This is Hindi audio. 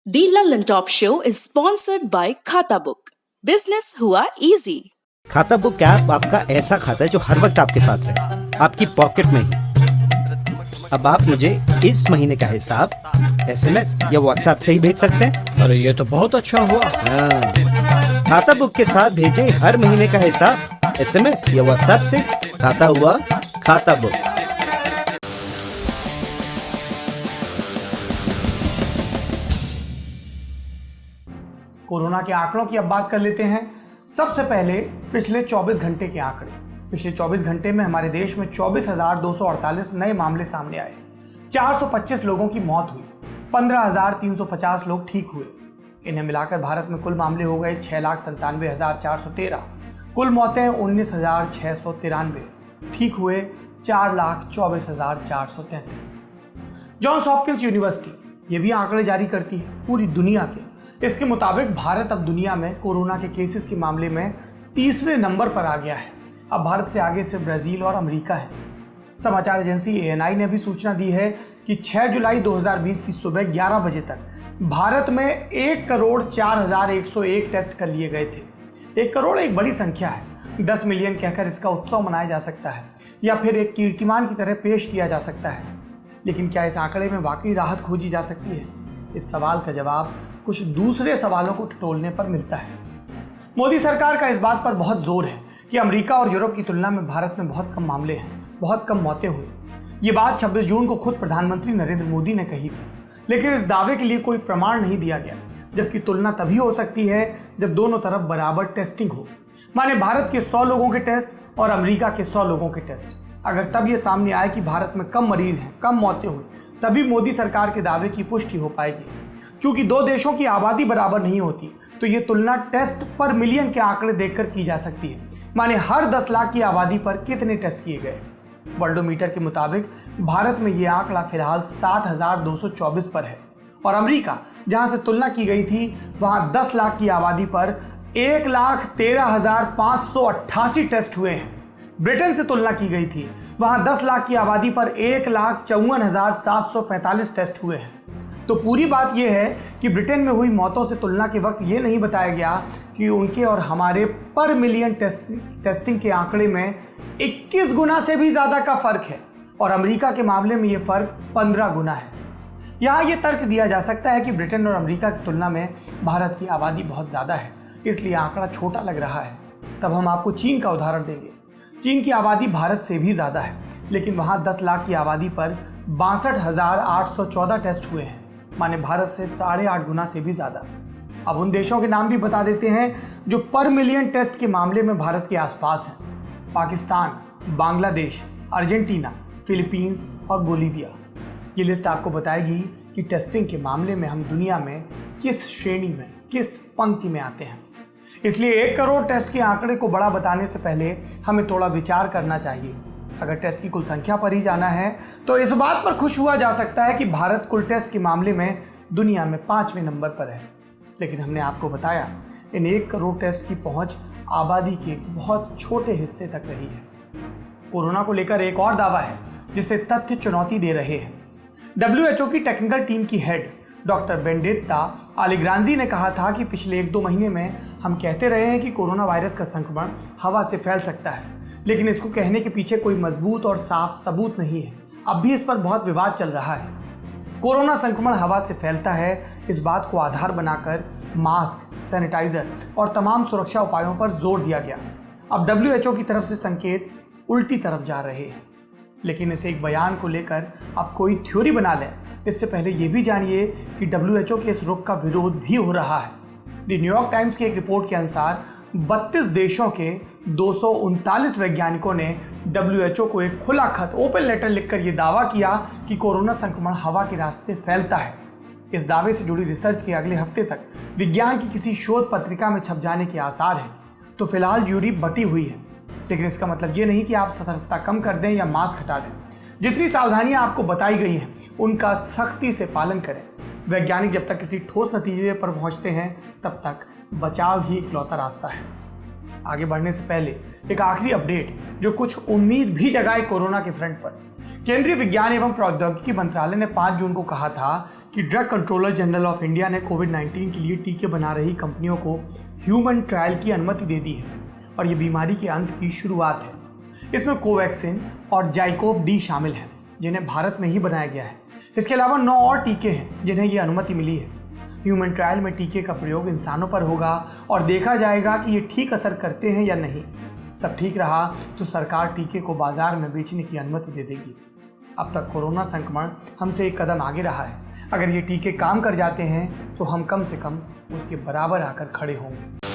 The London Top Show is sponsored by खाता बुक। बिजनेस हुआ इजी। खाता बुक ऐप आपका ऐसा खाता है जो हर वक्त आपके साथ रहे, आपकी पॉकेट में ही। अब आप मुझे इस महीने का हिसाब SMS या WhatsApp से ही भेज सकते हैं। अरे ये तो बहुत अच्छा हुआ। खाता बुक के साथ भेजें हर महीने का हिसाब SMS या WhatsApp से। खाता हुआ खाता बुक। कोरोना के आंकड़ों की अब बात कर लेते हैं। सबसे पहले पिछले 24 घंटे के आंकड़े। पिछले 24 घंटे में हमारे देश में 24,248 नए मामले सामने आए। 425 लोगों की मौत हुई। 15,350 लोग ठीक हुए। इन्हें मिलाकर भारत में कुल मामले हो गए 6,97,413। कुल मौतें 19,693। ठीक हुए 4,24,433। जॉन्स हॉपकिंस यूनिवर्सिटी ये भी आंकड़े जारी करती है पूरी दुनिया के। इसके मुताबिक भारत अब दुनिया में कोरोना के केसेस के मामले में तीसरे नंबर पर आ गया है। अब भारत से आगे सिर्फ ब्राजील और अमेरिका है। समाचार एजेंसी ANI ने भी सूचना दी है कि 6 जुलाई 2020 की सुबह 11 बजे तक भारत में 1,04,101 टेस्ट कर लिए गए थे। 1 करोड़ एक बड़ी संख्या है। 10 मिलियन कहकर इसका उत्सव मनाया जा सकता है या फिर एक कीर्तिमान की तरह पेश किया जा सकता है। लेकिन क्या इस आंकड़े में वाकई राहत खोजी जा सकती है? इस सवाल का जवाब कुछ दूसरे सवालों को टटोलने पर मिलता है। मोदी सरकार का इस बात पर बहुत जोर है कि अमेरिका और यूरोप की तुलना में भारत में बहुत कम मामले हैं, बहुत कम मौतें हुई। ये बात 26 जून को खुद प्रधानमंत्री नरेंद्र मोदी ने कही थी। लेकिन इस दावे के लिए कोई प्रमाण नहीं दिया गया, जबकि तुलना तभी हो सकती है जब दोनों तरफ बराबर टेस्टिंग हो। माने भारत के 100 लोगों के टेस्ट और अमेरिका के 100 लोगों के टेस्ट। अगर तब ये सामने आए कि भारत में कम मरीज हैं, कम मौतें हुई, तभी मोदी सरकार के दावे की पुष्टि हो पाएगी। चूंकि दो देशों की आबादी बराबर नहीं होती, तो ये तुलना टेस्ट पर मिलियन के आंकड़े देखकर की जा सकती है। माने हर 10 लाख की आबादी पर कितने टेस्ट किए गए। वर्ल्डोमीटर के मुताबिक भारत में ये आंकड़ा फिलहाल 7,224 पर है और अमेरिका, जहां से तुलना की गई थी, वहां 10 लाख की आबादी पर 1,13,588 टेस्ट हुए हैं। ब्रिटेन से तुलना की गई थी, वहां 10 लाख की आबादी पर 1,54,745 टेस्ट हुए हैं। तो पूरी बात यह है कि ब्रिटेन में हुई मौतों से तुलना के वक्त ये नहीं बताया गया कि उनके और हमारे पर मिलियन टेस्टिंग के आंकड़े में 21 गुना से भी ज्यादा का फर्क है और अमेरिका के मामले में यह फर्क 15 गुना है। यहाँ यह तर्क दिया जा सकता है कि ब्रिटेन और अमेरिका की तुलना में भारत की आबादी बहुत ज्यादा है, इसलिए आंकड़ा छोटा लग रहा है। तब हम आपको चीन का उदाहरण देंगे। चीन की आबादी भारत से भी ज्यादा है, लेकिन वहां 10 लाख की आबादी पर 62,814 टेस्ट हुए हैं। माने भारत से 8.5 गुना से भी ज्यादा। अब उन देशों के नाम भी बता देते हैं जो पर मिलियन टेस्ट के मामले में भारत के आसपास हैं। पाकिस्तान, बांग्लादेश, अर्जेंटीना, फिलीपींस और बोलीविया। ये लिस्ट आपको बताएगी कि टेस्टिंग के मामले में हम दुनिया में किस श्रेणी में, किस पंक्ति में आते हैं। इसलिए 1 करोड़ टेस्ट के आंकड़े को बड़ा बताने से पहले हमें थोड़ा विचार करना चाहिए। अगर टेस्ट की कुल संख्या पर ही जाना है तो इस बात पर खुश हुआ जा सकता है कि भारत कुल टेस्ट के मामले में दुनिया में 5वें नंबर पर है। लेकिन हमने आपको बताया, इन 1 करोड़ टेस्ट की पहुंच आबादी के बहुत छोटे हिस्से तक रही है। कोरोना को लेकर एक और दावा है जिसे तथ्य चुनौती दे रहे हैं। WHO की टेक्निकल टीम की हेड डॉक्टर बेनेडिक्टा अलेग्रांजी ने कहा था कि पिछले 1-2 महीने में हम कहते रहे हैं कि कोरोना वायरस का संक्रमण हवा से फैल सकता है, लेकिन इसको कहने के पीछे कोई मजबूत और साफ सबूत नहीं है। अब भी इस पर बहुत विवाद चल रहा है। कोरोना संक्रमण हवा से फैलता है, इस बात को आधार बनाकर मास्क, सैनिटाइजर और तमाम सुरक्षा उपायों पर जोर दिया गया। अब WHO की तरफ से संकेत उल्टी तरफ जा रहे हैं। लेकिन इस एक बयान को लेकर आप कोई थ्योरी बना लें, इससे पहले यह भी जानिए कि WHO के इस रुख का विरोध भी हो रहा है। द न्यूयॉर्क टाइम्स की एक रिपोर्ट के अनुसार 32 देशों के 239 वैज्ञानिकों ने WHO को एक खुला खत, ओपन लेटर लिखकर यह दावा किया कि कोरोना संक्रमण हवा के रास्ते फैलता है। इस दावे से जुड़ी रिसर्च के अगले हफ्ते तक विज्ञान की किसी शोध पत्रिका में छप जाने के आसार हैं। तो फिलहाल ज्यूरी बटी हुई है, लेकिन इसका मतलब ये नहीं कि आप सतर्कता कम कर दें या मास्क हटा दें। जितनी सावधानियां आपको बताई गई हैं, उनका सख्ती से पालन करें। वैज्ञानिक जब तक किसी ठोस नतीजे पर पहुंचते हैं, तब तक बचाव ही इकलौता रास्ता है। आगे बढ़ने से पहले एक आखिरी अपडेट जो कुछ उम्मीद भी जगाए कोरोना के फ्रंट पर। केंद्रीय विज्ञान एवं प्रौद्योगिकी मंत्रालय ने 5 जून को कहा था कि drug controller general of India ने कोविड-19 के लिए टीके बना रही कंपनियों को ह्यूमन ट्रायल की अनुमति दे दी है और ये बीमारी के अंत की शुरुआत है। इसमें कोवैक्सिन और जाइकोव डी शामिल हैं, जिन्हें भारत में ही बनाया गया है। इसके अलावा 9 और टीके हैं जिन्हें ये अनुमति मिली है। ह्यूमन ट्रायल में टीके का प्रयोग इंसानों पर होगा और देखा जाएगा कि ये ठीक असर करते हैं या नहीं। सब ठीक रहा तो सरकार टीके को बाजार में बेचने की अनुमति दे देगी। अब तक कोरोना संक्रमण हमसे एक कदम आगे रहा है। अगर ये टीके काम कर जाते हैं तो हम कम से कम उसके बराबर आकर खड़े होंगे।